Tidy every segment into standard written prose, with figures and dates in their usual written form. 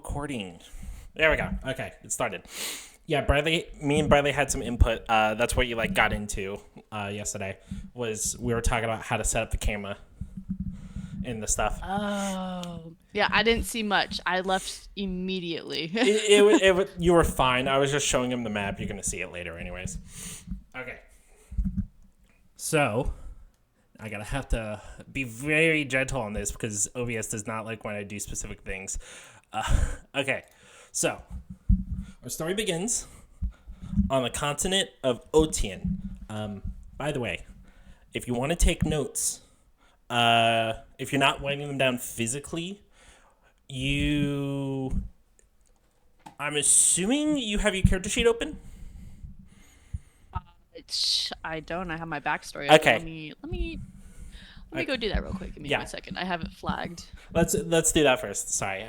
recording. There we go. Okay, it started. Yeah, me and Bradley had some input. That's what you got into yesterday. Was we were talking about how to set up the camera and the stuff. Oh, yeah, I didn't see much. I left immediately. You were fine. I was just showing him the map. You're gonna see it later, anyways. Okay. So, I gotta have to be very gentle on this because OBS does not like when I do specific things. Okay, so our story begins on the continent of Otian. By the way, if you want to take notes, if you're not writing them down physically, I'm assuming you have your character sheet open? I don't. I have my backstory. Okay. Let me go do that real quick. Give me 1 second. I have it flagged. Let's do that first. Sorry,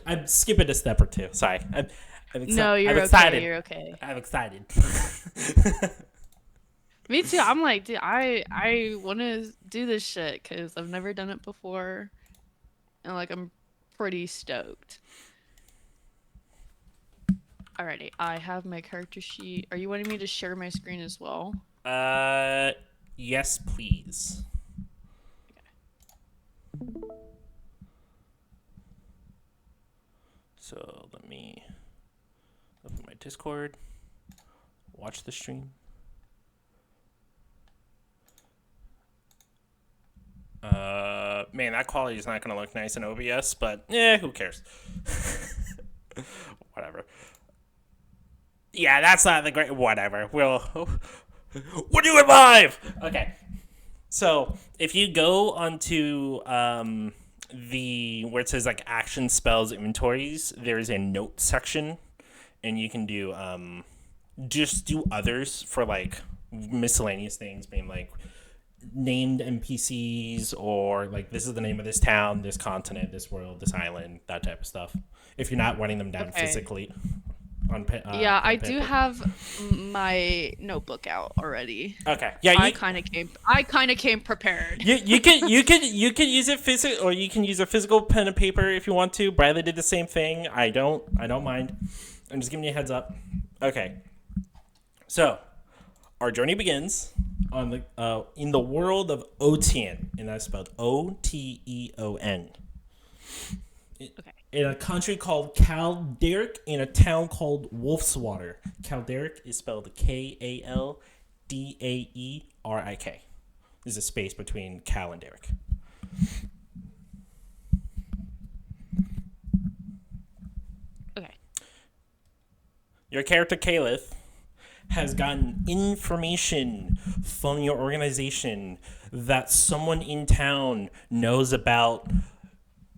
I'm skipping a step or two. Sorry. No, you're okay. Excited. You're okay. I'm excited. Me too. I'm like, dude, I want to do this shit because I've never done it before, and I'm pretty stoked. Alrighty, I have my character sheet. Are you wanting me to share my screen as well? Yes, please. Okay. So let me open my Discord, watch the stream. Man, that quality is not going to look nice in OBS, but who cares? Whatever. Yeah, that's not the great. Whatever. We're doing live. Okay. So if you go onto where it says action spells inventories, there's a note section, and you can do just do others for miscellaneous things, being named NPCs or this is the name of this town, this continent, this world, this island, that type of stuff. If you're not writing them down physically. I do have my notebook out already. Okay. Yeah, I kind of came prepared. You can use it physical, or you can use a physical pen and paper if you want to. Bradley did the same thing. I don't mind. I'm just giving you a heads up. Okay. So, our journey begins on in the world of Otian, and that's spelled Oteon. Okay. In a country called Kaelith, in a town called Wolfswater. Kaelith is spelled Kaldaerik. There's a space between Cal and Derek. Okay. Your character, Kaelith, has gotten information from your organization that someone in town knows about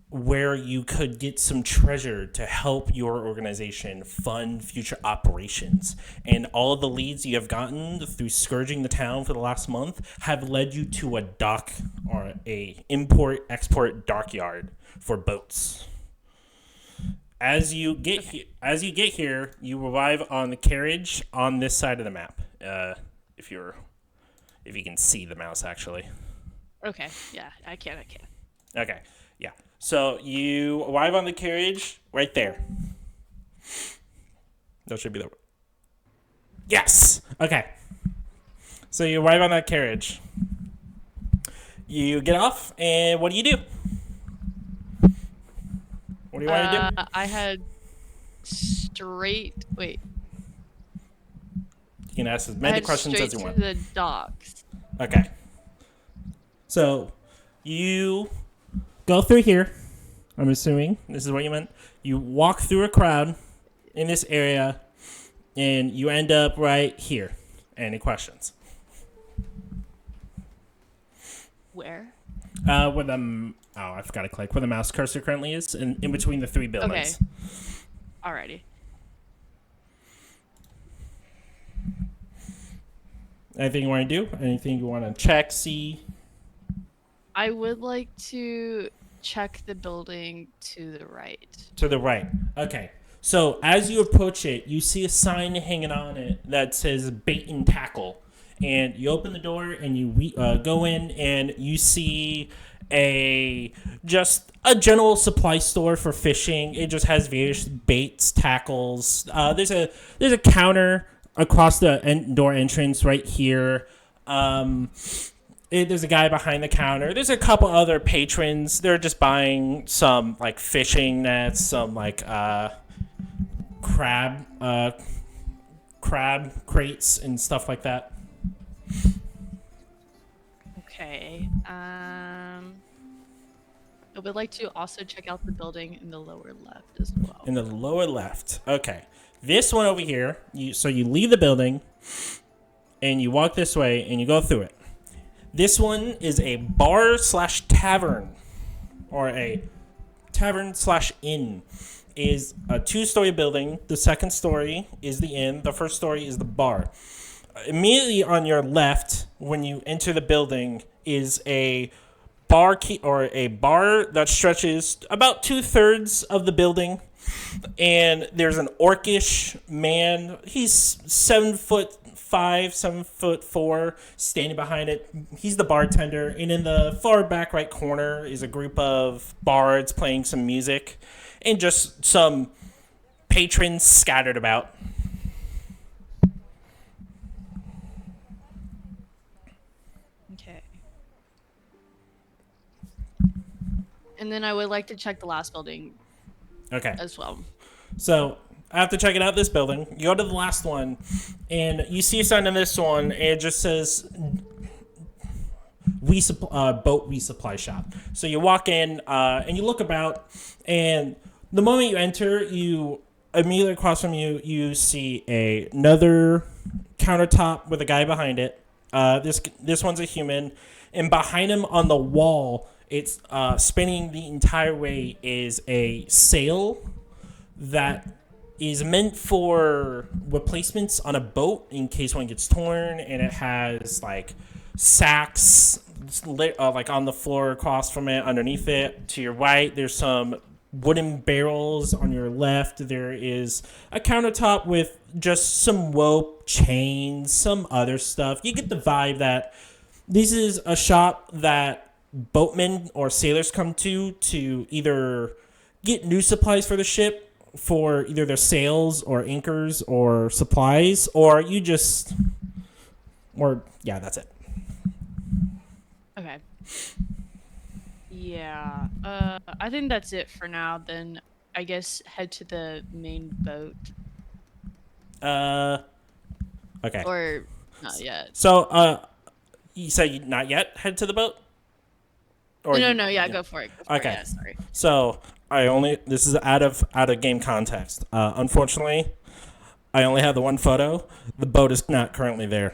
where you could get some treasure to help your organization fund future operations. And all of the leads you have gotten through scourging the town for the last month have led you to a dock or a import-export dockyard for boats. As you get here, you arrive on the carriage on this side of the map. If you can see the mouse, actually. Okay. Yeah, I can. Okay. Yeah. So you arrive on the carriage right there. That should be the. Yes. Okay. So you arrive on that carriage. You get off, and what do you do? What do you want to do? I had straight. Wait. You can ask as many questions as you want. Straight to the docks. Okay. So you go through here. I'm assuming this is what you meant. You walk through a crowd in this area, and you end up right here. Any questions? Where? I forgot to click where the mouse cursor currently is, in between the three buildings. Okay. Alrighty. Anything you want to do? Anything you want to check, see? I would like to check the building to the right. To the right. Okay. So as you approach it, you see a sign hanging on it that says bait and tackle. And you open the door and you go in and you see just a general supply store for fishing. It just has various baits, tackles. There's a counter across the door entrance right here. There's a guy behind the counter. There's a couple other patrons. They're just buying some like fishing nets, some like crab crates and stuff like that. Okay. I would like to also check out the building in the lower left as well. In the lower left. Okay. This one over here, you leave the building and you walk this way and you go through it. This one is a bar / tavern, or a tavern / inn. Is a 2-story building. The second story is the inn. The first story is the bar. Immediately on your left, when you enter the building, is a bar that stretches about 2/3 of the building, and there's an orcish man. He's 7'5", 7'4", standing behind it. He's the bartender, and in the far back right corner is a group of bards playing some music, and just some patrons scattered about. Okay. And then I would like to check the last building. Okay. As well. So after checking out this building, you go to the last one, and you see a sign on this one, and it just says boat resupply shop. So you walk in and you look about, and the moment you enter, you immediately across from you see another countertop with a guy behind it. This one's a human, and behind him on the wall, it's spinning the entire way, is a sail that is meant for replacements on a boat in case one gets torn, and it has like sacks like on the floor across from it. Underneath it, to your right, there's some wooden barrels. On your left, there is a countertop with just some rope, chains, some other stuff. You get the vibe that this is a shop that boatmen or sailors come to either get new supplies for the ship, for either their sails or anchors or supplies, or that's it. Okay. Yeah. I think that's it for now. Then I guess head to the main boat. Okay. Or not yet. So, you say you not yet head to the boat? Or no. Yeah, go for it. Okay. Yeah, sorry. So this is out of game context. Unfortunately, I only have the one photo. The boat is not currently there.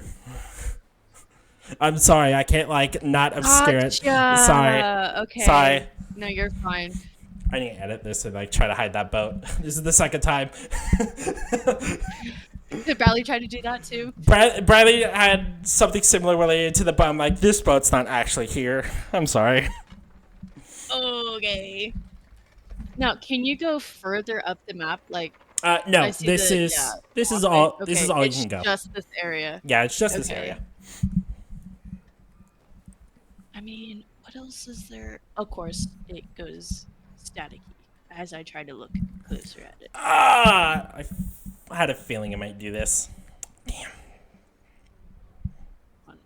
I'm sorry, I can't not obscure it. Sorry. Okay. Sorry. No, you're fine. I need to edit this and try to hide that boat. This is the second time. Did Bradley try to do that too? Bradley had something similar related to the boat. I'm like, this boat's not actually here. I'm sorry. Okay. Now, can you go further up the map? No. This is all you can go. Just this area. Yeah, it's just this area. I mean, what else is there? Of course, it goes staticky as I try to look closer at it. I had a feeling I might do this. Damn.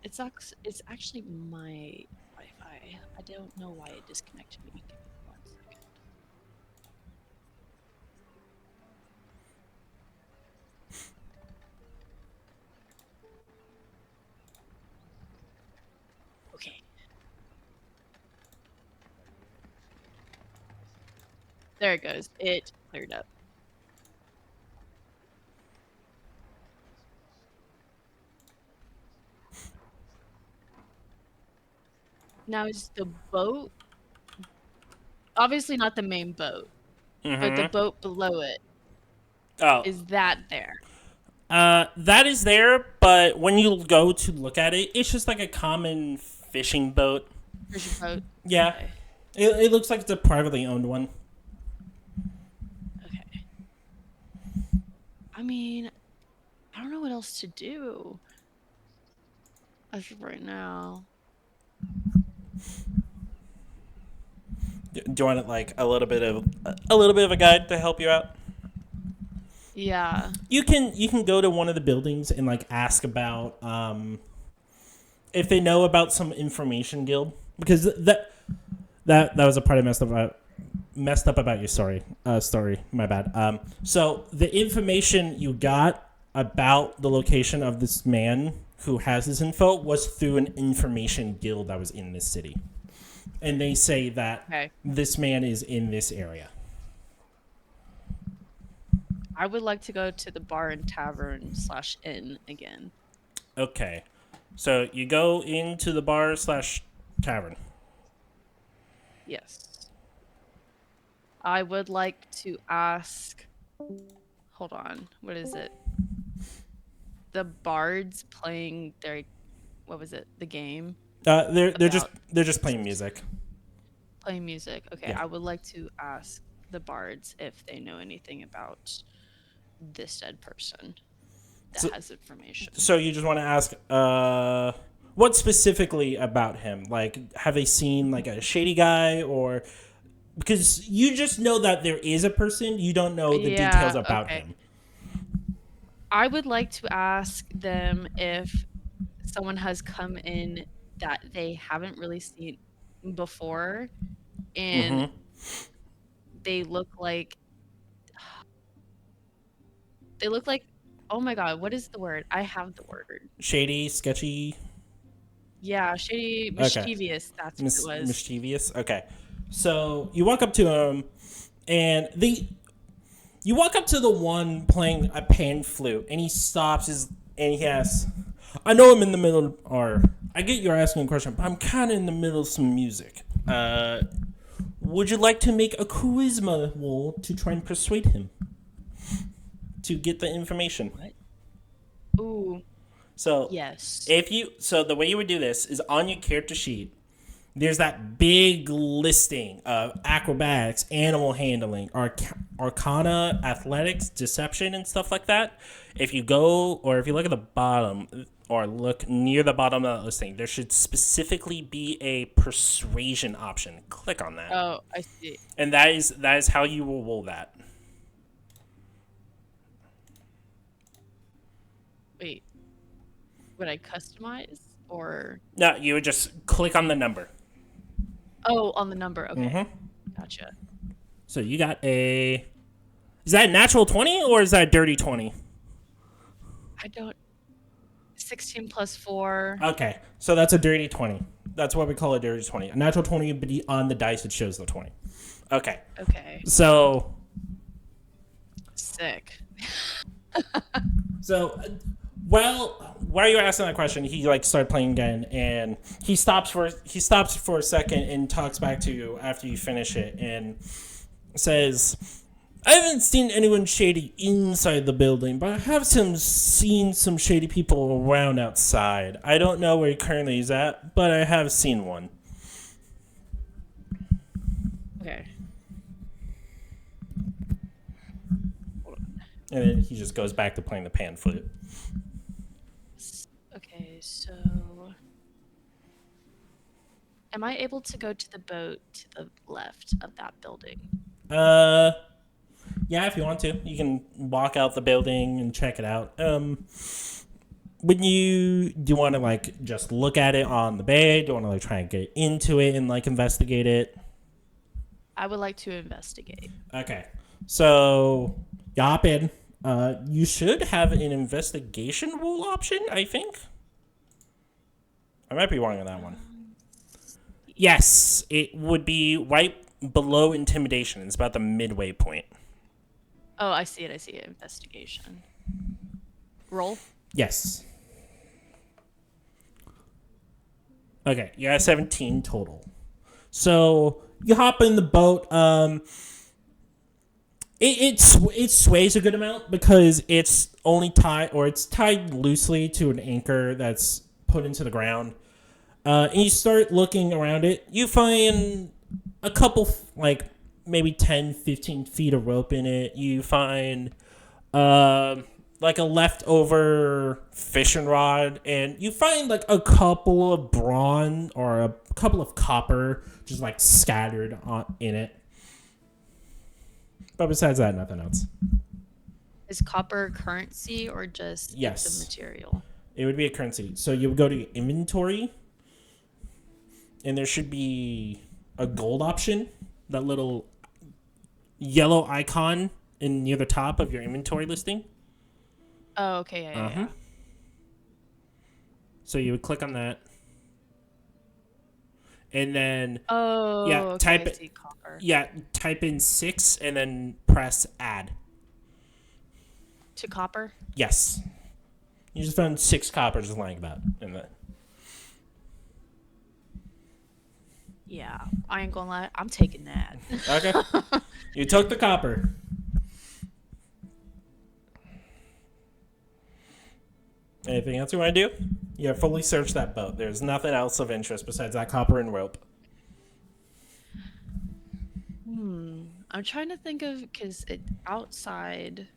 It's actually my Wi-Fi. I don't know why it disconnected me. Give me 1 second. Okay. There it goes. It cleared up. Now is the boat obviously not the main boat, but the boat below it. Oh. Is that there? That is there, but when you go to look at it, it's just like a common fishing boat. Fishing boat? Yeah. Okay. It looks like it's a privately owned one. Okay. I mean, I don't know what else to do as of right now. Do you want like a little bit of a guide to help you out? Yeah. You can go to one of the buildings and like ask about if they know about some information guild, because that was a part I messed up about your story. My bad. So the information you got about the location of this man who has this info was through an information guild that was in this city, and they say that Okay. this man is in this area. I would like to go to the bar and tavern / inn again. Okay, so you go into the bar / tavern. Yes. I would like to ask. Hold on. What is it? The bards playing their. What was it? The game? They're just playing music. Playing music. Okay. Yeah. I would like to ask the bards if they know anything about this dead person that has information. So you just want to ask, what specifically about him? Like, have they seen like a shady guy, or because you just know that there is a person, you don't know the details about him. I would like to ask them if someone has come in that they haven't really seen before, and they look like oh my god, what is the word? I have the word. Shady, sketchy. Yeah, shady, mischievous. Okay. That's what it was. Mischievous. Okay. So you walk up to him, and you walk up to the one playing a pan flute, and he stops and he asks, "I know I'm in the middle, or I get you're asking a question, but I'm kind of in the middle of some music. Would you like to make a charisma roll to try and persuade him to get the information?" What? Ooh. So Yes. So the way you would do this is on your character sheet. There's that big listing of acrobatics, animal handling, arcana, athletics, deception, and stuff like that. If you look at the bottom, or look near the bottom of that listing, there should specifically be a persuasion option. Click on that. Oh, I see. And that is how you will roll that. Wait. Would I customize or? No, you would just click on the number. Oh, on the number. Okay. Mm-hmm. Gotcha. So you got is that a natural 20 or is that a dirty 20? I don't. 16 plus 4. Okay, so that's a dirty 20. That's what we call a dirty 20. A natural 20 would be on the dice, it shows the 20. Okay. Okay. So. Sick. So, while you're asking that question, he like started playing again, and he stops for a second and talks back to you after you finish it, and says, "I haven't seen anyone shady inside the building, but I have seen some shady people around outside. I don't know where he currently is at, but I have seen one." Okay. And then he just goes back to playing the pan flute. Okay, so am I able to go to the boat to the left of that building? Yeah, if you want to, you can walk out the building and check it out. Do you want to like just look at it on the bay? Do you want to like try and get into it and like investigate it? I would like to investigate. Okay, so you hop in. You should have an investigation roll option, I think. I might be wrong on that one. Yes, it would be right below intimidation. It's about the midway point. Oh, I see it. Investigation. Roll. Yes. Okay, you got 17 total. So you hop in the boat. It sways a good amount because it's tied loosely to an anchor that's put into the ground. And you start looking around it. You find a couple, like maybe 10, 15 feet of rope in it. You find like a leftover fishing rod, and you find like a couple of bronze or a couple of copper just like scattered in it. But besides that, nothing else. Is copper currency or just Yes. it's a material? It would be a currency. So you would go to your inventory, and there should be a gold option, that little yellow icon near the top of your inventory listing. Oh, okay, yeah. So you would click on that, and then Oh, okay, I see copper. type in 6 and then press add. To copper? Yes. You just found 6 copper just lying about in that. Yeah, I ain't gonna lie, I'm taking that. Okay. You took the copper. Anything else you want to do? Yeah, fully search that boat. There's nothing else of interest besides that copper and rope. I'm trying to think of, because it outside.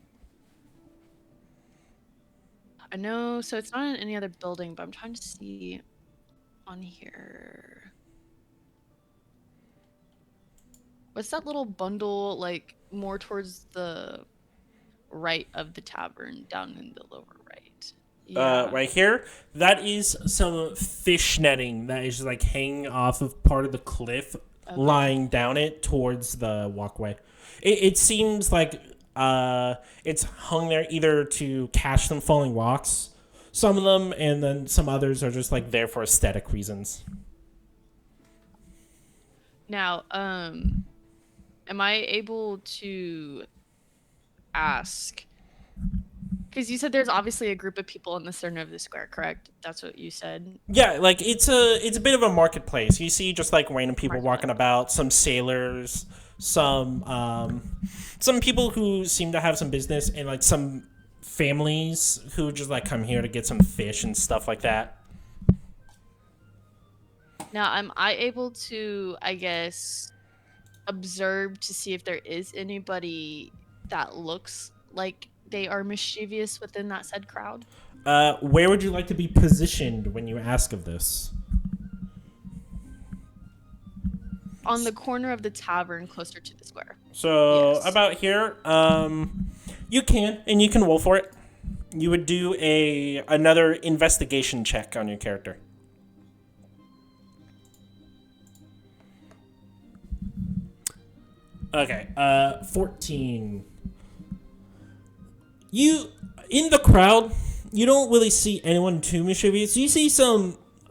I know, so it's not in any other building, but I'm trying to see on here. What's that little bundle, like, more towards the right of the tavern, down in the lower right? Yeah. Right here, that is some fish netting that is just like hanging off of part of the cliff, lying down it towards the walkway. It seems like it's hung there either to catch some falling rocks, some of them, and then some others are just like there for aesthetic reasons. Now, am I able to ask? Because you said there's obviously a group of people in the center of the square, correct? That's what you said. Yeah, like it's a bit of a marketplace. You see just like random people walking about, some sailors, some people who seem to have some business, and like some families who just like come here to get some fish and stuff like that. Now, am I able to, I guess, observe to see if there is anybody that looks like they are mischievous within that said crowd? Where would you like to be positioned when you ask of this? On the corner of the tavern, closer to the square. So Yes. about here, you can roll for it. You would do another investigation check on your character. Okay, 14. You, in the crowd, you don't really see anyone too mischievous. You see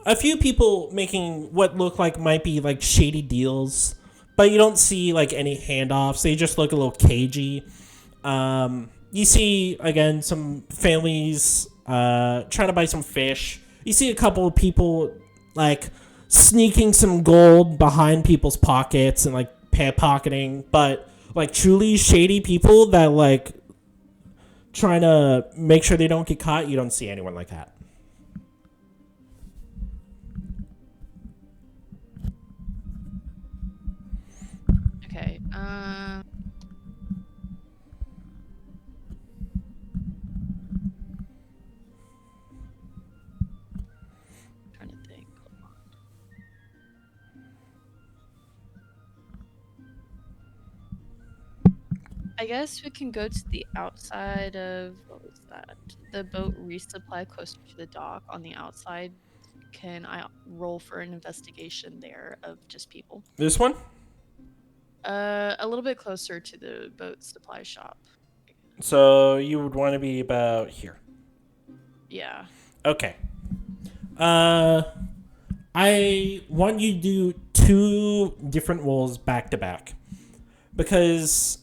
a few people making what look like might be like shady deals, but you don't see like any handoffs. They just look a little cagey. You see, again, some families trying to buy some fish. You see a couple of people like sneaking some gold behind people's pockets and like pocketing, but like truly shady people that like trying to make sure they don't get caught, you don't see anyone like that. Okay. Trying to think. Hold on. I guess we can go to the outside of, what was that? The boat resupply closer to the dock on the outside. Can I roll for an investigation there of just people? This one? A little bit closer to the boat supply shop. So you would want to be about here. Yeah. Okay. I want you to do 2 different rolls back to back. Because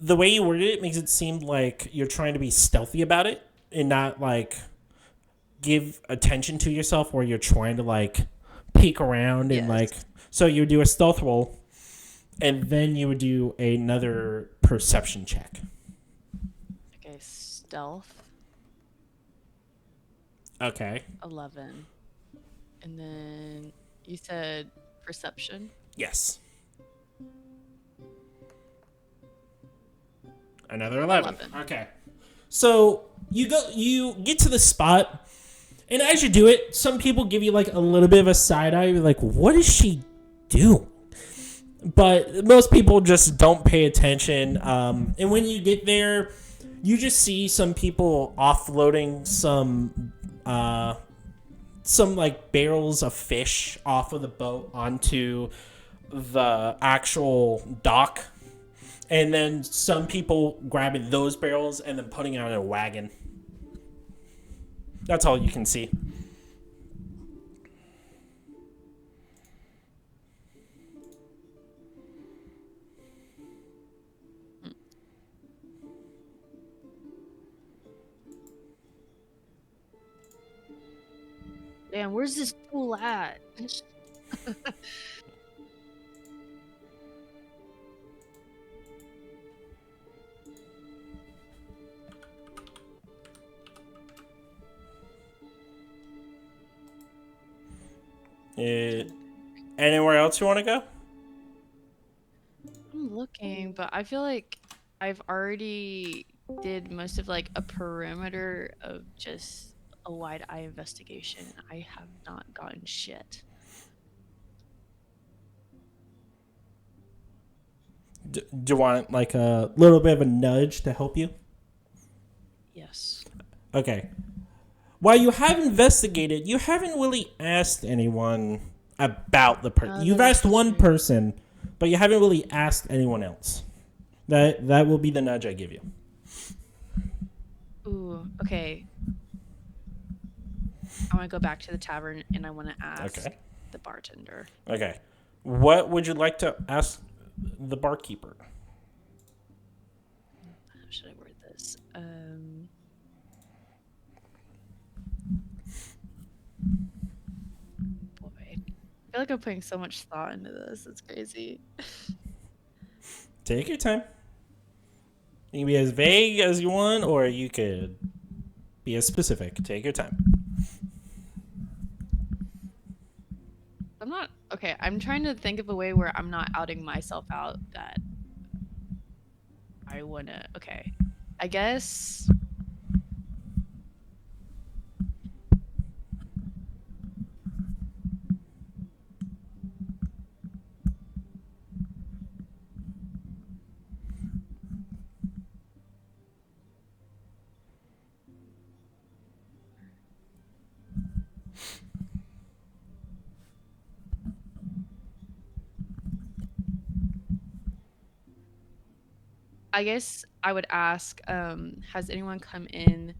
the way you worded it makes it seem like you're trying to be stealthy about it and not like give attention to yourself, where you're trying to like peek around and like. So you would do a stealth roll, and then you would do another perception check. Okay, stealth. Okay. 11. And then you said perception? Yes. Another 11. Okay. So You get to the spot, and as you do it, some people give you like a little bit of a side eye. You're like, what is she doing? But most people just don't pay attention. And when you get there, you just see some people offloading some like barrels of fish off of the boat onto the actual dock. And then some people grabbing those barrels and then putting it on a wagon. That's all you can see. Damn, where's this fool at? Anywhere else you want to go? I'm looking, but I feel like I've already did most of like a perimeter of just a wide eye investigation. I have not gotten shit. Do you want like a little bit of a nudge to help you? Yes. Okay. While you have investigated, you haven't really asked anyone about the person. You've asked one person, but you haven't really asked anyone else. That will be the nudge I give you. Ooh, okay. I want to go back to the tavern and I want to ask the bartender. Okay. What would you like to ask the barkeeper? How should I word this? Boy. I feel like I'm putting so much thought into this. It's crazy. Take your time. You can be as vague as you want, or you could be as specific. Take your time. I'm trying to think of a way where I'm not outing myself out that I wanna. Okay. I guess. I guess I would ask, has anyone come in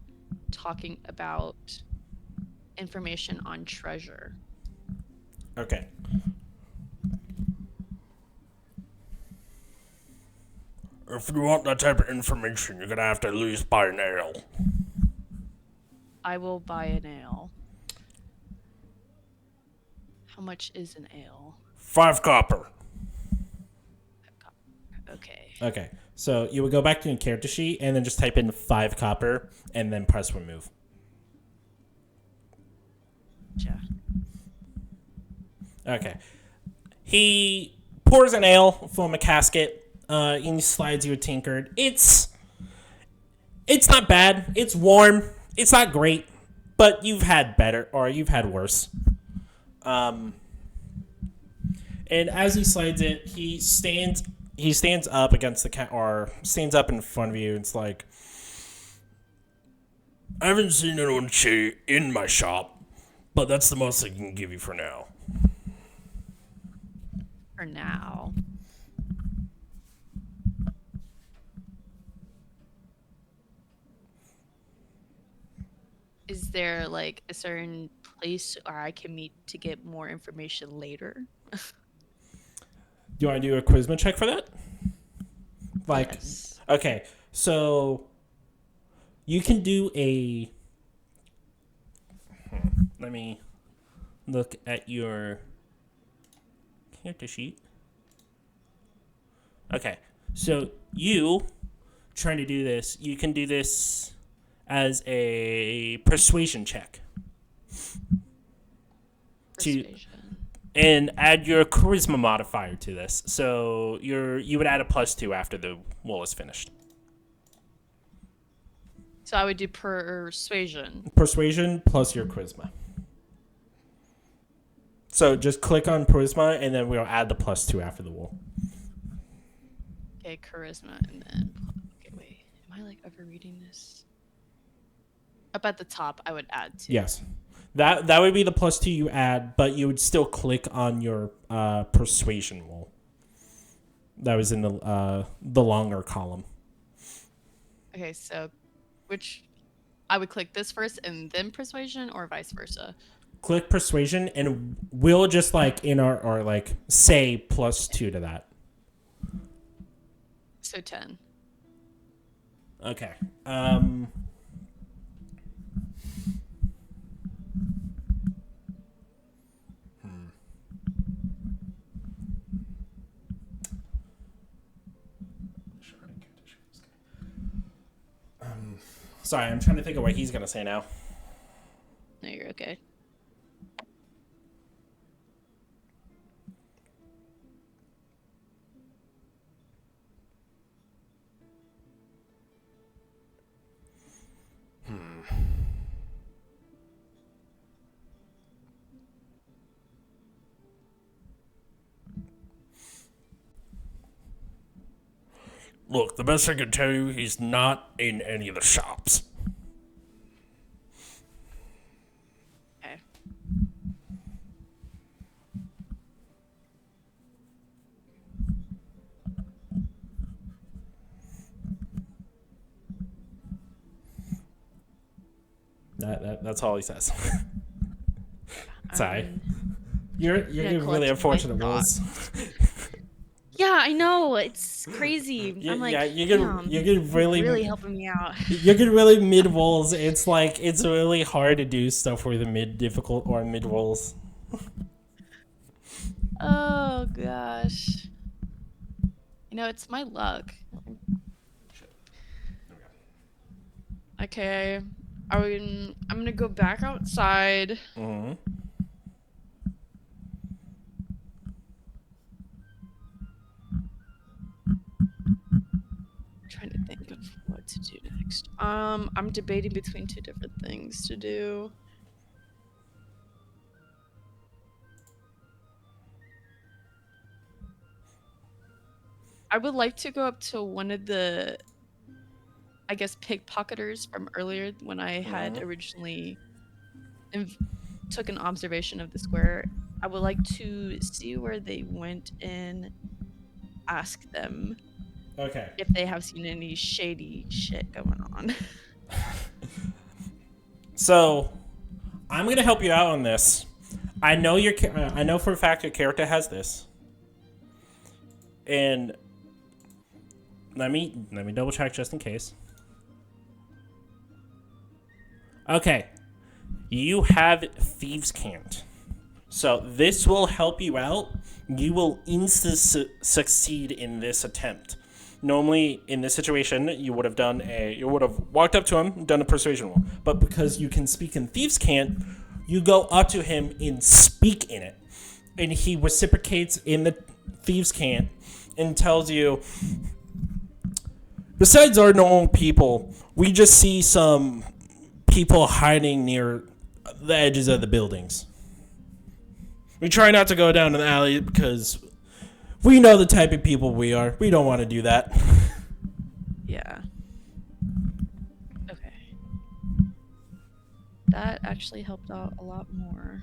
talking about information on treasure? Okay. If you want that type of information, you're going to have to at least buy an ale. I will buy an ale. How much is an ale? 5 copper. Okay. Okay. So you would go back to your character sheet and then just type in 5 copper and then press remove. Yeah. Okay. He pours an ale from a casket and he slides you a tankard. It's not bad. It's warm. It's not great, but you've had better or you've had worse. And as he slides it, he stands up against the cat or stands up in front of you. It's like, I haven't seen anyone say in my shop, but that's the most I can give you for now. For now. Is there like a certain place where I can meet to get more information later? Do you want to do a charisma check for that? Like, yes. Okay, so you can do a. Let me look at your character sheet. Okay, so you trying to do this, you can do this as a persuasion check. Persuasion. And add your charisma modifier to this. So you would add a +2 after the wall is finished. So I would do persuasion. Persuasion plus your charisma. So just click on charisma, and then we'll add the +2 after the roll. Okay, charisma, and then... Okay, wait. Am I, like, ever reading this? Up at the top, I would add 2. Yes. That would be the +2 you add, but you would still click on your persuasion roll. That was in the longer column. Okay, so which... I would click this first and then persuasion, or vice versa? Click persuasion, and we'll just, like, or like, say +2 to that. So 10. Okay. Sorry, I'm trying to think of what he's gonna say now. No, you're okay. Look, the best I can tell you, he's not in any of the shops. Okay. That's all he says. Sorry. You're getting really collect unfortunate, my Wills. Yeah, I know. It's crazy. I'm like, you're getting really helping me out. You're getting really mid rolls. It's like it's really hard to do stuff with the mid difficult or mid rolls. Oh gosh. You know, it's my luck. Okay. I'm gonna go back outside. Mm-hmm. Trying to think of what to do next. I'm debating between 2 different things to do. I would like to go up to one of the, I guess, pickpocketers from earlier when I had originally took an observation of the square. I would like to see where they went and ask them if they have seen any shady shit going on. So, I'm gonna help you out on this. I know I know for a fact your character has this, and let me double check just in case. Okay, you have Thieves' Cant, so this will help you out. You will succeed in this attempt. Normally, in this situation, you would have walked up to him, done a persuasion roll. But because you can speak in Thieves' Cant, you go up to him and speak in it, and he reciprocates in the Thieves' Cant and tells you, besides our normal people, we just see some people hiding near the edges of the buildings. We try not to go down an alley because we know the type of people we are. We don't want to do that. Yeah. Okay. That actually helped out a lot more.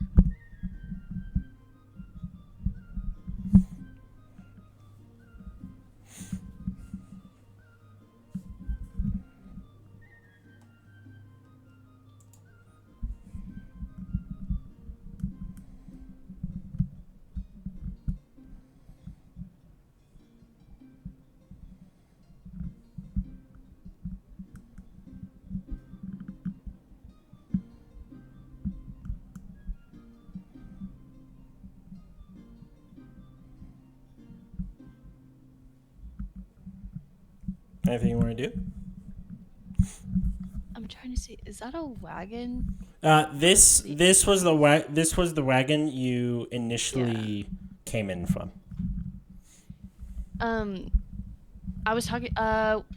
Anything you want to do? I'm trying to see. Is that a wagon? This was the wagon you initially came in from. I was talking.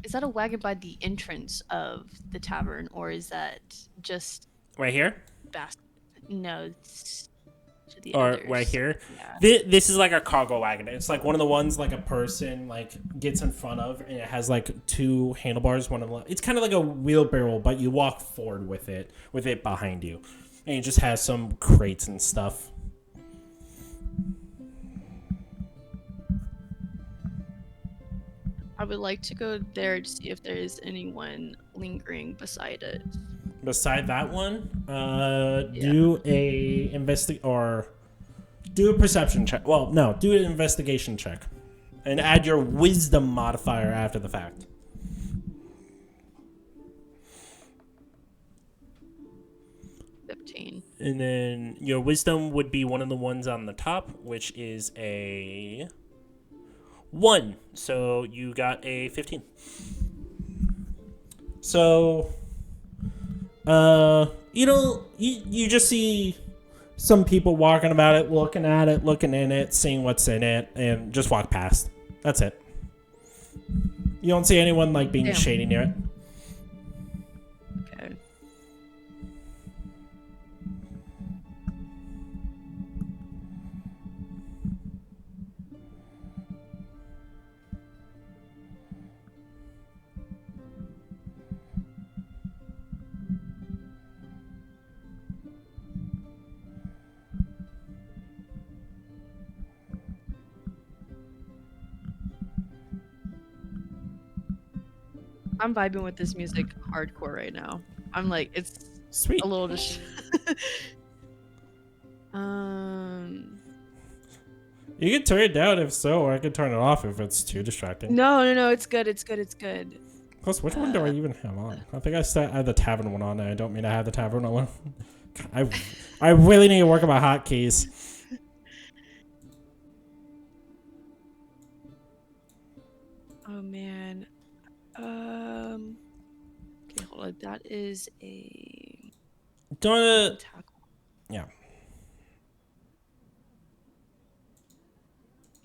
Is that a wagon by the entrance of the tavern, or is that just Right here? Bast? No, it's to the Or other right side. here? Yeah. This is like a cargo wagon. It's like one of the ones like a person like gets in front of, and it has like two handlebars. One of the, it's kind of like a wheelbarrow, but you walk forward with it behind you, and it just has some crates and stuff. I would like to go there to see if there is anyone lingering beside it. Beside that one, Yeah. do do a perception check. Well, no, do an investigation check, and add your wisdom modifier after the fact. 15. And then your wisdom would be one of the ones on the top, which is a 1. So you got a 15. So, you just see some people walking about it, looking at it, looking in it, seeing what's in it, and just walk past. That's it. You don't see anyone like being Damn. shady near it. Okay. I'm vibing with this music hardcore right now. I'm like, it's Sweet. a little just. um. You can turn it down if so, or I can turn it off if it's too distracting. No. It's good. It's good. It's good. Plus, which one do I even have on? I think I have the tavern one on, and I don't mean I have the tavern one. I really need to work on my hotkeys. Oh man. Okay, hold on. That is a Don't. tackle. Yeah.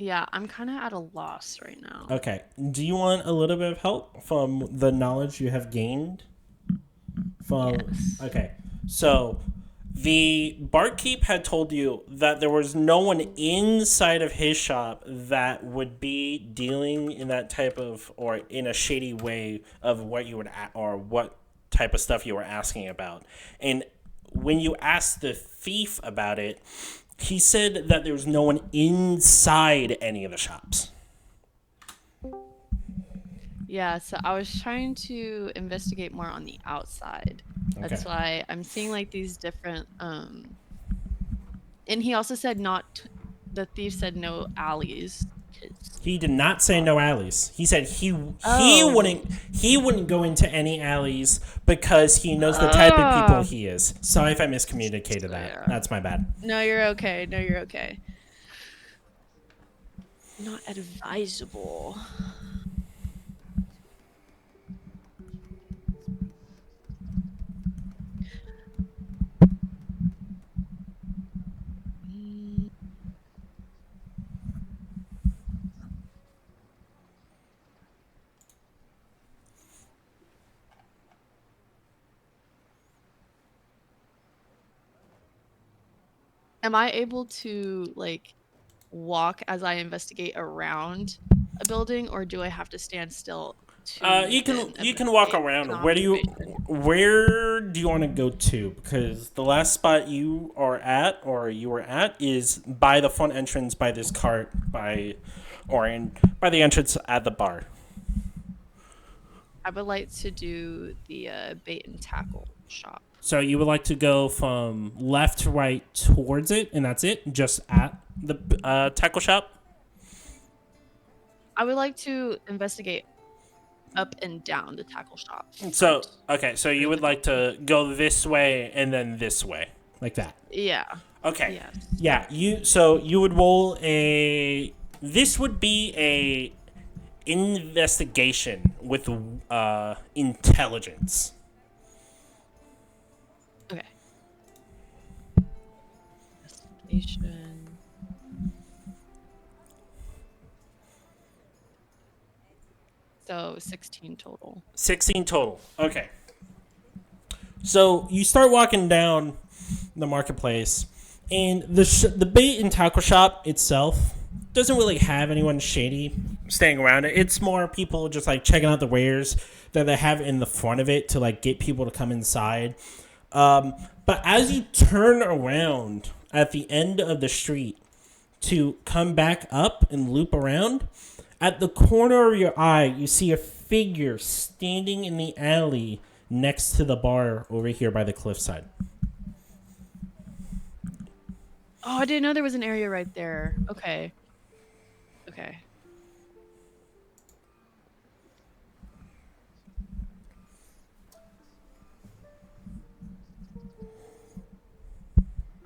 Yeah, I'm kind of at a loss right now. Okay. Do you want a little bit of help from the knowledge you have gained? Yes. Okay. So, the barkeep had told you that there was no one inside of his shop that would be dealing in that type of, or in a shady way of what you would, or what type of stuff you were asking about. And when you asked the thief about it, he said that there was no one inside any of the shops. Yeah, so I was trying to investigate more on the outside. That's Okay. why I'm seeing like these different and he also said the thief said no alleys. He did not say no alleys. He said he Oh. wouldn't go into any alleys because he knows the type of people he is. Sorry if I miscommunicated that. Yeah. That's my bad. No, you're okay. No, you're okay. Not advisable. Mm, Am I able to like walk as I investigate around a building, or do I have to stand still to then You can walk investigate an around. observation? Where do you want to go to? Because the last spot you were at is by the front entrance by this cart by the entrance at the bar. I would like to do the bait and tackle shop. So you would like to go from left to right towards it, and that's it, just at the tackle shop. I would like to investigate up and down the tackle shop. So okay, so you would like to go this way and then this way, like that. Yeah. Okay. Yes. Yeah. You would roll a. This would be a investigation with intelligence. Okay. Investigation. So 16 total. 16 total. Okay. So you start walking down the marketplace, and the bait and tackle shop itself doesn't really have anyone shady staying around it. It's more people just like checking out the wares that they have in the front of it to like get people to come inside. But as you turn around at the end of the street to come back up and loop around, at the corner of your eye, you see a figure standing in the alley next to the bar over here by the cliffside. Oh, I didn't know there was an area right there. Okay.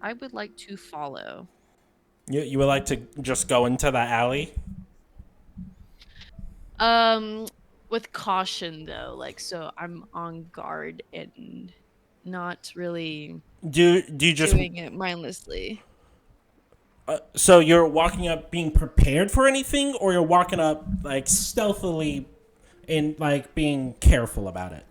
I would like to follow. You would like to just go into that alley? With caution though, like so I'm on guard and not really Do you just doing it mindlessly. so you're walking up being prepared for anything, or you're walking up like stealthily and like being careful about it?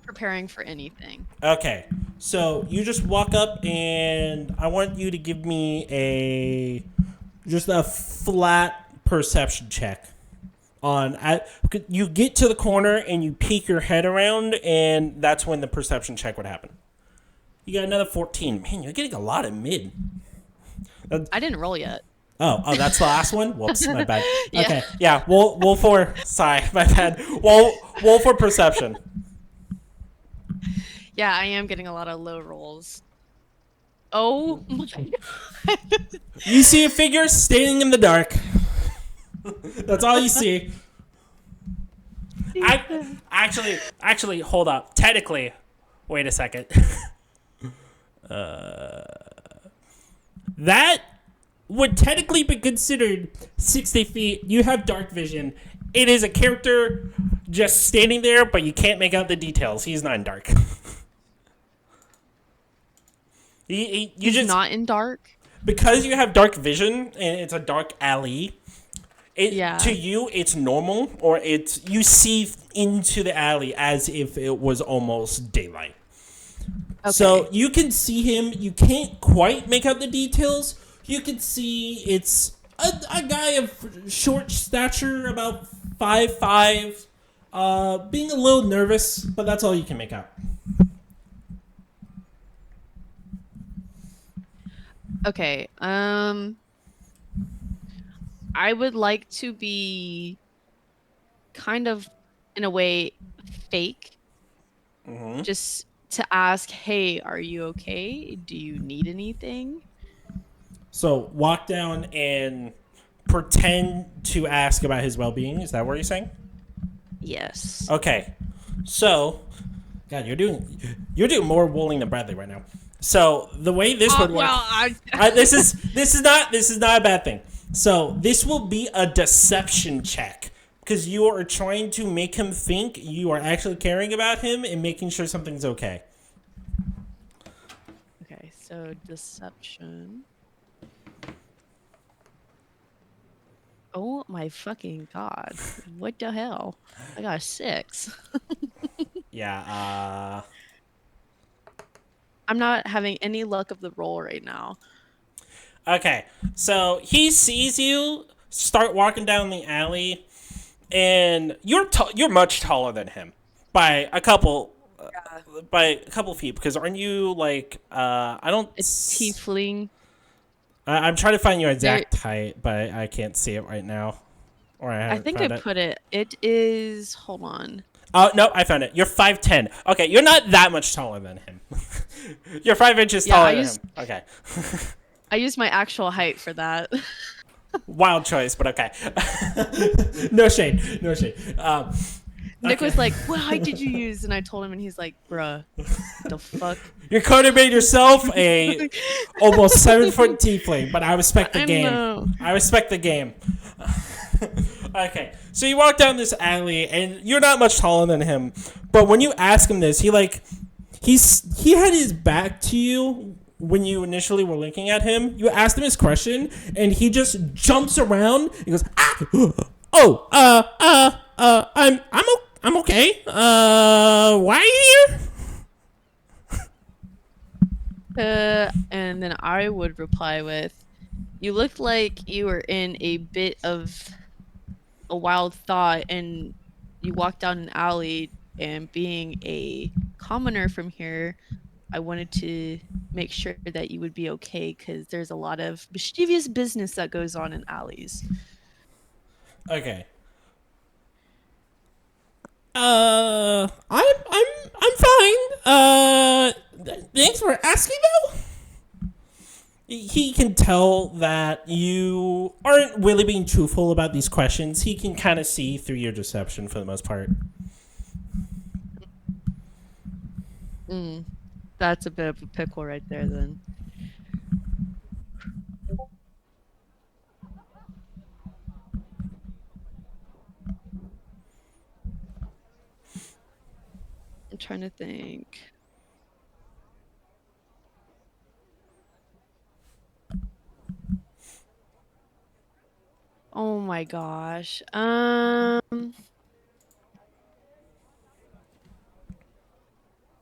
Preparing for anything. Okay, so you just walk up, and I want you to give me just a flat perception check. You get to the corner and you peek your head around, and that's when the perception check would happen. You got another 14. Man, you're getting a lot of mid. I didn't roll yet. Oh, that's the last one? Whoops, my bad. Yeah. Okay, yeah, roll for... Sorry, my bad. Roll for perception. Yeah, I am getting a lot of low rolls. Oh my god. You see a figure standing in the dark. That's all you see. Actually, hold up. Technically, wait a second. That would technically be considered 60 feet. You have dark vision. It is a character just standing there, but you can't make out the details. He's not in dark. He's just not in dark. Because you have dark vision and it's a dark alley. Yeah. To you, it's normal, or you see into the alley as if it was almost daylight. Okay. So you can see him. You can't quite make out the details. You can see it's a guy of short stature, about 5'5", being a little nervous, but that's all you can make out. Okay. I would like to be kind of, in a way, fake. Mm-hmm. Just to ask, hey, are you okay? Do you need anything? So walk down and pretend to ask about his well-being. Is that what you're saying? Yes. Okay. So, God, you're doing more rolling than Bradley right now. So the way this would work, this is not a bad thing. So this will be a deception check because you are trying to make him think you are actually caring about him and making sure something's okay. Okay, so deception. Oh my fucking god! What the hell? I got a 6. Yeah. I'm not having any luck of the roll right now. Okay, so he sees you start walking down the alley, and you're much taller than him by a couple feet. Because aren't you like It's tiefling. I'm trying to find your exact height, but I can't see it right now. Or I think I put it. It is. Hold on. Oh, no, I found it. You're 5'10". Okay, you're not that much taller than him. You're 5 inches taller than him. Okay. I used my actual height for that. Wild choice, but okay. No shade. Nick was like, what height did you use? And I told him, and he's like, bruh, the fuck? You could have made yourself a almost 7-foot tiefling, but I respect the game. I respect the game. Okay, so you walk down this alley, and you're not much taller than him. But when you ask him this, he had his back to you when you initially were looking at him, you asked him his question, and he just jumps around. He goes, ah, oh, I'm okay. Why are you here? And then I would reply with, you looked like you were in a bit of a wild thought and you walked down an alley, and being a commoner from here, I wanted to make sure that you would be okay because there's a lot of mischievous business that goes on in alleys. Okay. I'm fine. Thanks for asking though. He can tell that you aren't really being truthful about these questions. He can kind of see through your deception for the most part. That's a bit of a pickle right there then. I'm trying to think. Oh my gosh.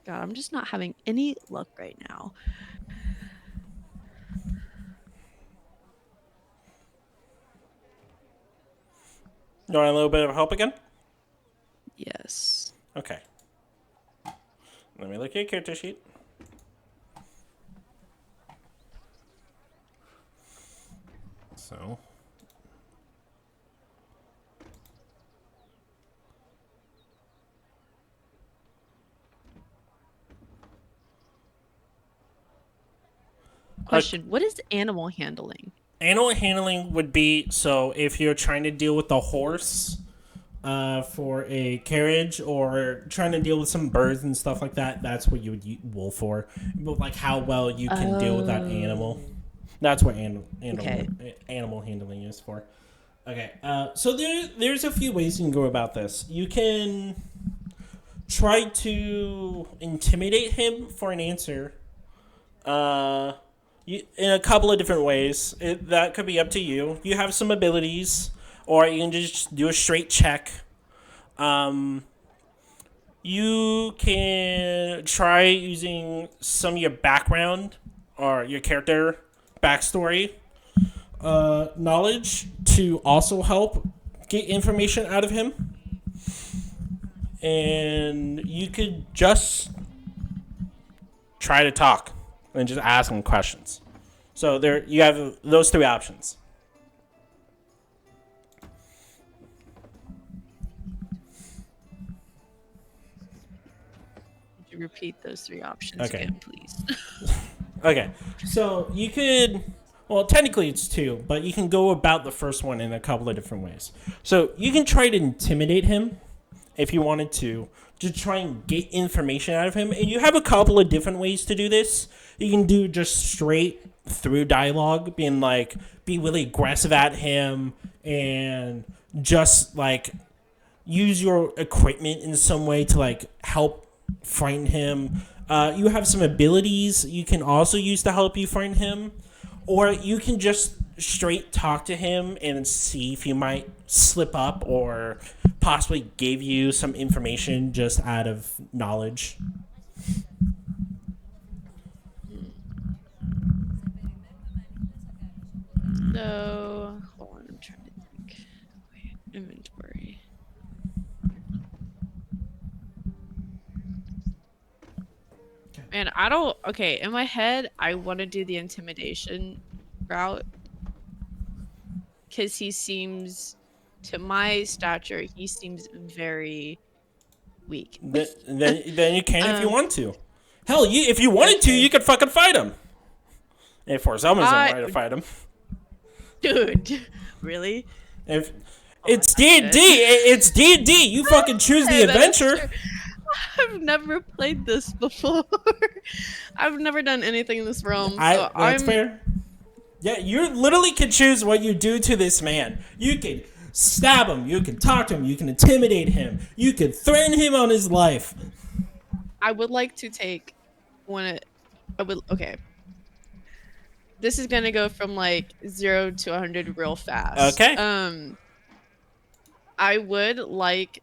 God, I'm just not having any luck right now. You want a little bit of help again? Yes. Okay. Let me look at your character sheet. So. Question, what is animal handling? Animal handling would be, so if you're trying to deal with a horse for a carriage or trying to deal with some birds and stuff like that, that's what you would roll for. But like how well you can deal with that animal. That's what animal handling is for. Okay, so there's a few ways you can go about this. You can try to intimidate him for an answer. In a couple of different ways. That could be up to you. You have some abilities, or you can just do a straight check. You can try using some of your background or your character backstory knowledge to also help get information out of him. And you could just try to talk and just ask him questions. So there, you have those three options. Could you repeat those three options again, please? Okay, so you could, well, technically it's two, but you can go about the first one in a couple of different ways. So you can try to intimidate him if you wanted to try and get information out of him. And you have a couple of different ways to do this. You can do just straight through dialogue, being like, be really aggressive at him and just like use your equipment in some way to like help frighten him. You have some abilities you can also use to help you frighten him. Or you can just straight talk to him and see if he might slip up or possibly give you some information just out of knowledge. So, hold on, I'm trying to think. Wait, inventory. Man, okay, in my head, I want to do the intimidation route. Because he seems, to my stature, he seems very weak. Then you can if you want to. Hell, if you wanted to, you could fucking fight him. If for some reason you wanted to fight him. Dude, really? If it's D&D, it's D&D. You fucking choose the adventure. I've never played this before. I've never done anything in this realm. That's fair. Yeah, you literally can choose what you do to this man. You can stab him. You can talk to him. You can intimidate him. You can threaten him on his life. I would like to take okay. this is gonna go from like 0 to 100 real fast. Okay. I would like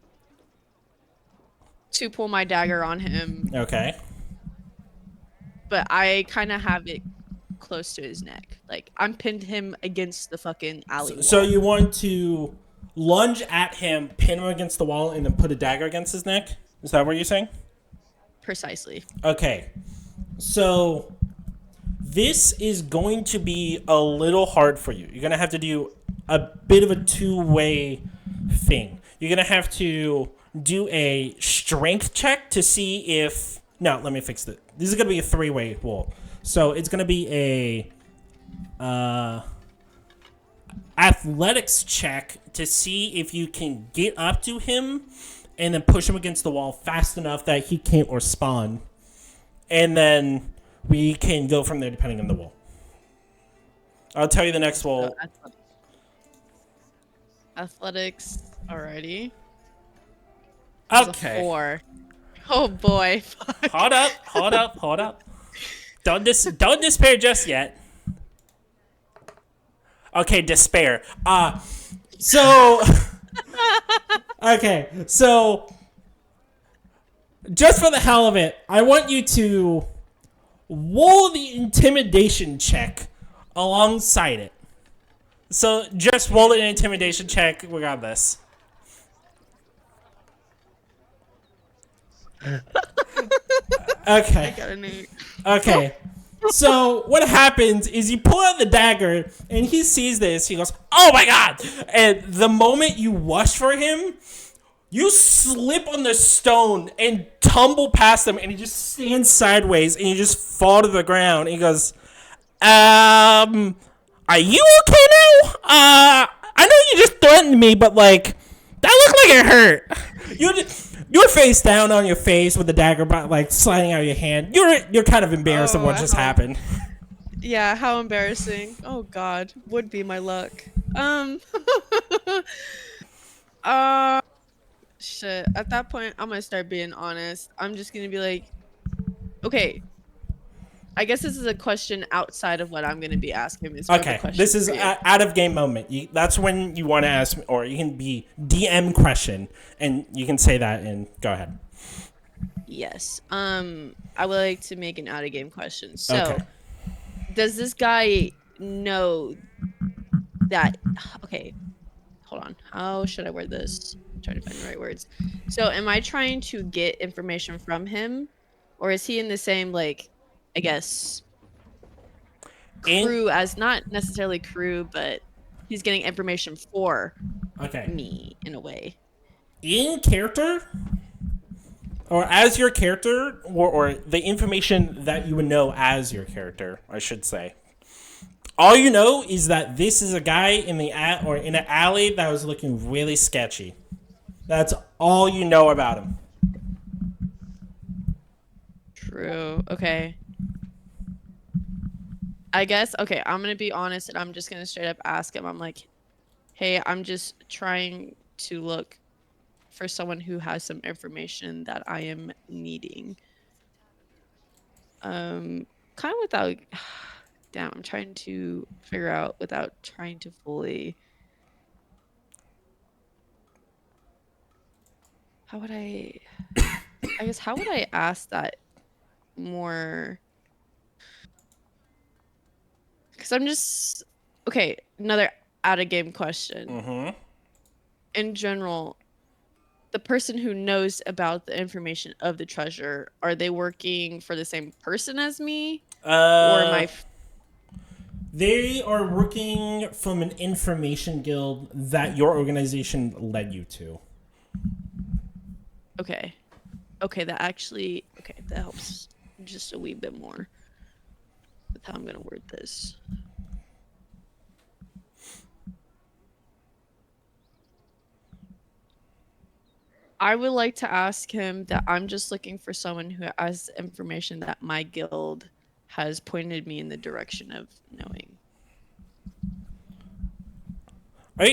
to pull my dagger on him, Okay. but I kind of have it close to his neck. Like I'm pinned him against the fucking alley wall. So you want to lunge at him, pin him against the wall, and then put a dagger against his neck? Is that what you're saying? Precisely. Okay. So this is going to be a little hard for you. You're going to have to do a bit of a two-way thing. You're going to have to do a strength check to see if... No, let me fix it. This is going to be a three-way roll. So it's going to be a athletics check to see if you can get up to him and then push him against the wall fast enough that he can't respond. And then we can go from there depending on the roll. I'll tell you the next roll. Athletics, alrighty. Okay. 4. Oh boy. Fuck. Hold up. Don't despair just yet. Okay, despair. So okay, so just for the hell of it, I want you to roll the intimidation check alongside it. So just roll an intimidation check regardless. Okay. I got an 8. Okay. So what happens is you pull out the dagger and he sees this. He goes, "Oh my god!" And the moment you rush for him, you slip on the stone and tumble past him, and he just stands sideways and you just fall to the ground. And he goes, "Are you okay now? I know you just threatened me, but like that looked like it hurt." You're face down on your face with the dagger, like sliding out of your hand. You're kind of embarrassed of what just happened. Yeah, how embarrassing. Oh god, would be my luck. Shit. At that point, I'm gonna start being honest. I'm just gonna be like, okay. I guess this is a question outside of what I'm gonna be asking. Okay, this is out of game moment. That's when you want to ask, or you can be DM question, and you can say that and go ahead. Yes. I would like to make an out of game question. So, okay. Does this guy know that? Okay, hold on. How should I word this? I'm trying to find the right words. So, am I trying to get information from him, or is he in the same like, I guess, crew as not necessarily crew, but he's getting information for me in a way. In character, or as your character, or the information that you would know as your character, I should say. All you know is that this is a guy in an alley that was looking really sketchy. That's all you know about him. True. Okay. I guess, okay, I'm going to be honest and I'm just going to straight up ask him. I'm like, hey, I'm just trying to look for someone who has some information that I am needing. Kind of without, damn, I'm trying to figure out without trying to fully, how would I guess, how would I ask that more? Because I'm just... Okay, another out-of-game question. Mm-hmm. In general, the person who knows about the information of the treasure, are they working for the same person as me? Or am I... They are working from an information guild that your organization led you to. Okay. Okay, that actually... Okay, that helps just a wee bit more with how I'm going to word this. I would like to ask him that I'm just looking for someone who has information that my guild has pointed me in the direction of knowing. Are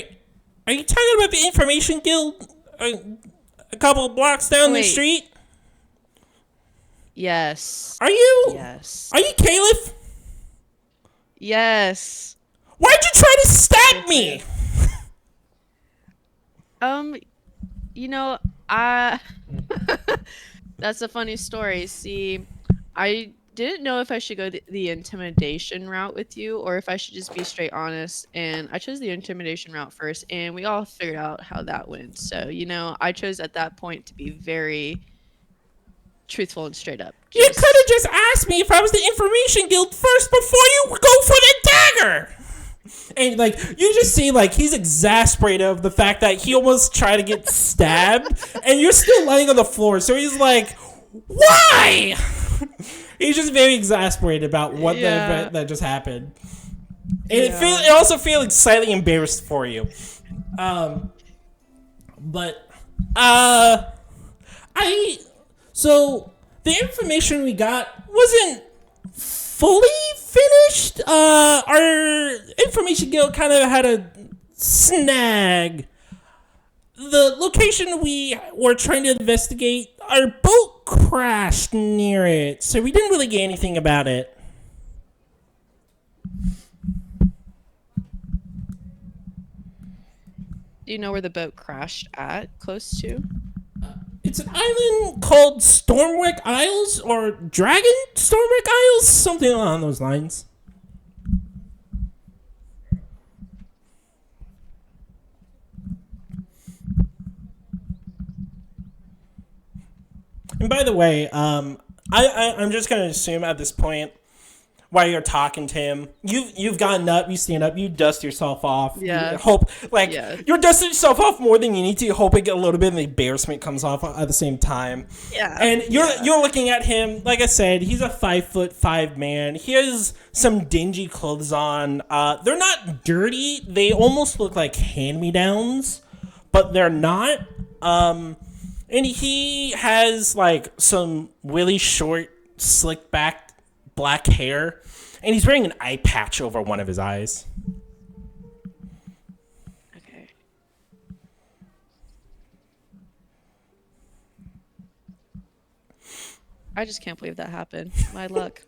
you talking about the information guild a couple of blocks down the street? Yes. Are you? Yes. Are you Kaelith? Yes. Why'd you try to stab me? Um, you know, I that's a funny story. See, I didn't know if I should go the intimidation route with you or if I should just be straight honest. And I chose the intimidation route first, and we all figured out how that went. So, I chose at that point to be very truthful and straight up. You could have Just, just asked me if I was the information guild first before you go for the dagger. And like you just see, like he's exasperated of the fact that he almost tried to get stabbed, and you're still laying on the floor. So he's like, "Why?" He's just very exasperated about what the event that just happened, and it also feels slightly embarrassed for you. But so the information we got wasn't fully finished. Our information guild kind of had a snag. The location we were trying to investigate, our boat crashed near it, so we didn't really get anything about it. do you know where the boat crashed at? Close to? It's an island called Stormwreck Isles, or Dragon Stormwreck Isles, something along those lines. And by the way, I'm just gonna assume at this point, while you're talking to him, you've gotten up, you stand up, you dust yourself off. Yeah. You hope you're dusting yourself off more than you need to. You hope a little bit of the embarrassment comes off at the same time. Yeah. And you're looking at him. Like I said, he's a 5'5" man. He has some dingy clothes on. They're not dirty. They almost look like hand-me-downs, but they're not. And he has like some really short, slick back black hair, and he's wearing an eye patch over one of his eyes. Okay. I just can't believe that happened. My luck.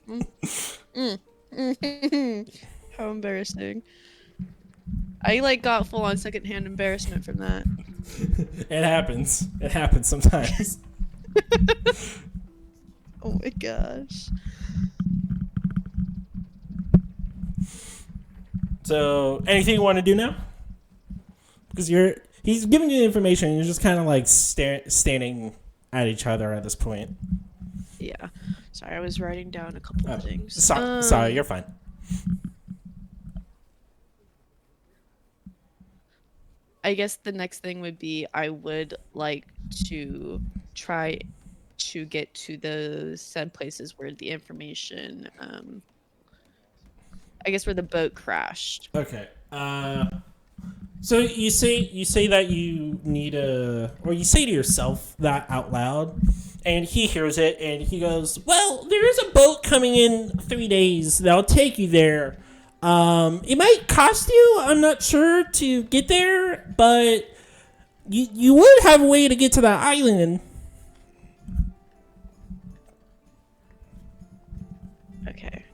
How embarrassing. I got full on secondhand embarrassment from that. It happens. It happens sometimes. Oh my gosh. So, anything you want to do now? Because he's giving you the information, and you're just kind of like standing at each other at this point. Yeah. Sorry, I was writing down a couple of things. Sorry, you're fine. I guess the next thing would be I would like to try to get to the said places where the information, I guess where the boat crashed. Okay. So you say that you need or you say to yourself that out loud, and he hears it, and he goes, "Well, there is a boat coming in 3 days that'll take you there. It might cost you, I'm not sure, to get there, but you would have a way to get to that island." Okay.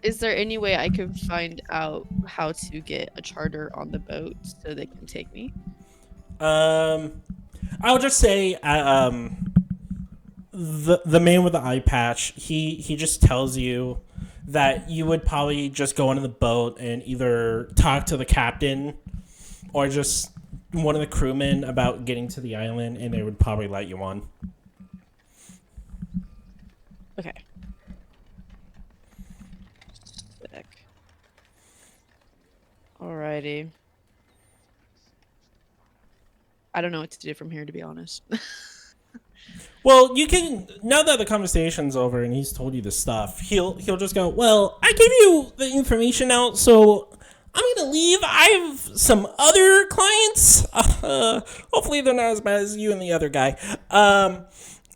Is there any way I can find out how to get a charter on the boat so they can take me? I'll just say, the man with the eye patch, he just tells you that you would probably just go into the boat and either talk to the captain or just one of the crewmen about getting to the island, and they would probably let you on. Okay. Sick. Alrighty. I don't know what to do from here, to be honest. Well, you can, now that the conversation's over and he's told you the stuff, he'll just go, "Well, I gave you the information out, so I'm gonna leave. I have some other clients. Hopefully they're not as bad as you and the other guy.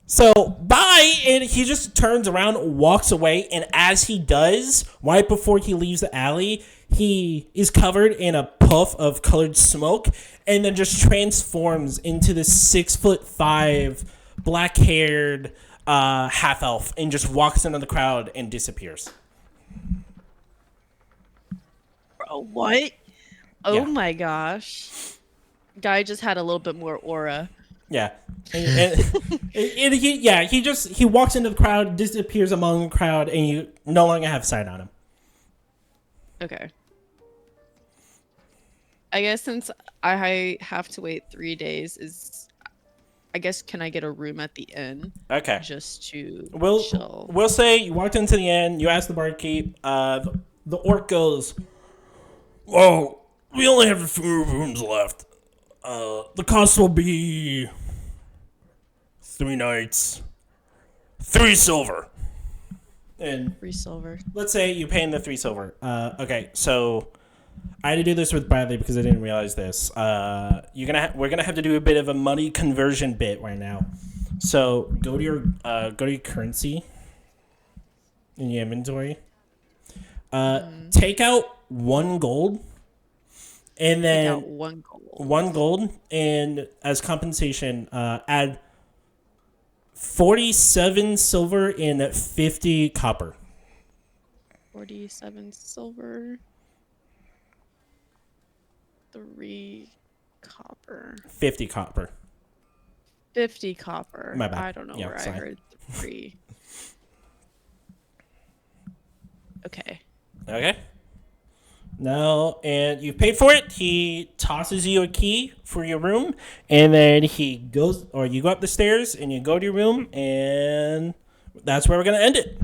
So bye." And he just turns around, walks away, and as he does, right before he leaves the alley, he is covered in a puff of colored smoke, and then just transforms into this 6'5", black-haired, half elf and just walks into the crowd and disappears. Bro, what? Oh Yeah. my gosh. Guy just had a little bit more aura. Yeah. He walks into the crowd, disappears among the crowd, and you no longer have sight on him. Okay. I guess since I have to wait 3 days, I guess can I get a room at the inn? Okay. Just to chill. We'll say you walked into the inn, you asked the barkeep, the orc goes, "Well, we only have a few rooms left. The cost will be 3 nights, 3 silver." And 3 silver. let's say you pay him the 3 silver. Okay, so I had to do this with Bradley because I didn't realize this. We're gonna have to do a bit of a money conversion bit right now. So go to your currency in your inventory. Take out 1 gold, and then Take out 1 gold. 1 gold, and as compensation, add 47 silver and 50 copper. 47 silver. 3 copper. 50 copper. 50 copper. My bad. I don't know Yeah, where sorry. I heard 3. Okay. Okay. Now, and you've paid for it. He tosses you a key for your room, and then you go up the stairs and you go to your room, and that's where we're gonna end it.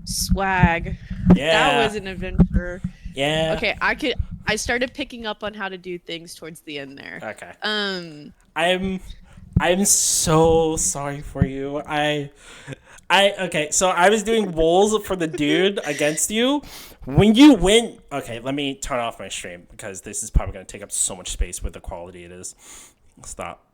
Swag. Yeah. That was an adventure. Yeah. Okay, I started picking up on how to do things towards the end there. Okay. I'm so sorry for you. Okay, so I was doing rolls for the dude against you. When you went, okay, let me turn off my stream because this is probably going to take up so much space with the quality it is. Stop.